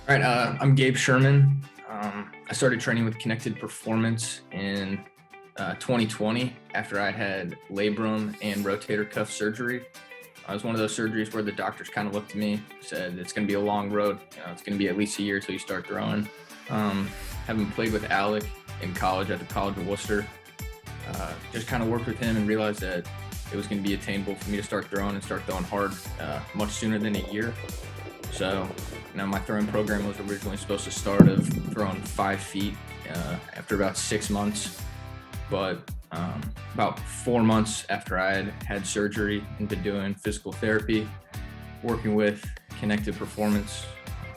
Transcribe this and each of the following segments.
All right, I'm Gabe Sherman. I started training with Connected Performance in 2020 after I had Labrum and Rotator cuff surgery. It was one of those surgeries where the doctors kind of looked at me, said it's going to be a long road. It's going to be at least a year till you start throwing. Having played with Alec in college at the College of Worcester, just kind of worked with him and realized that it was going to be attainable for me to start throwing hard much sooner than a year. So, my throwing program was originally supposed to start of throwing 5 feet after about 6 months. But about 4 months after I had surgery and been doing physical therapy, working with Connected Performance,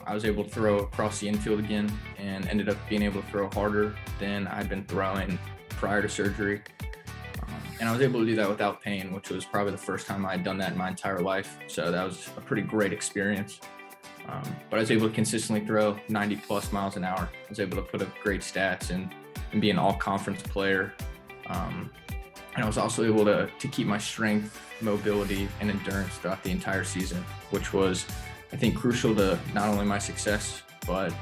I was able to throw across the infield again and ended up being able to throw harder than I'd been throwing prior to surgery. And I was able to do that without pain, which was probably the first time I'd done that in my entire life. So that was a pretty great experience. But I was able to consistently throw 90 plus miles an hour. I was able to put up great stats and be an all conference player. And I was also able to keep my strength, mobility, and endurance throughout the entire season, which was, I think, crucial to not only my success, but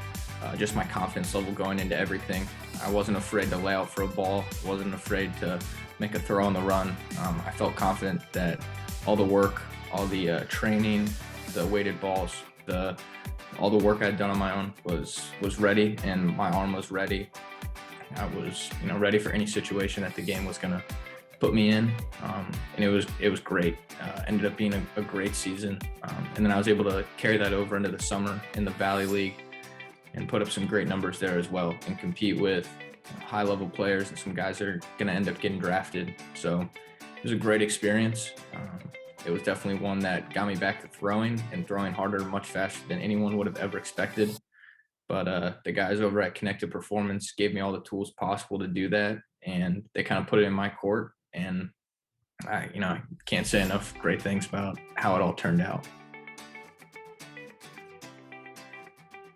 just my confidence level going into everything. I wasn't afraid to lay out for a ball, wasn't afraid to make a throw on the run. I felt confident that all the work, all the training, the weighted balls, all the work I'd done on my own was ready, and my arm was ready. I was ready for any situation that the game was going to put me in, and it was great. Ended up being a great season, and then I was able to carry that over into the summer in the Valley League and put up some great numbers there as well and compete with high level players and some guys that are going to end up getting drafted. So it was a great experience. It was definitely one that got me back to throwing and throwing harder much faster than anyone would have ever expected. But the guys over at Connected Performance gave me all the tools possible to do that, and they kind of put it in my court. And I can't say enough great things about how it all turned out.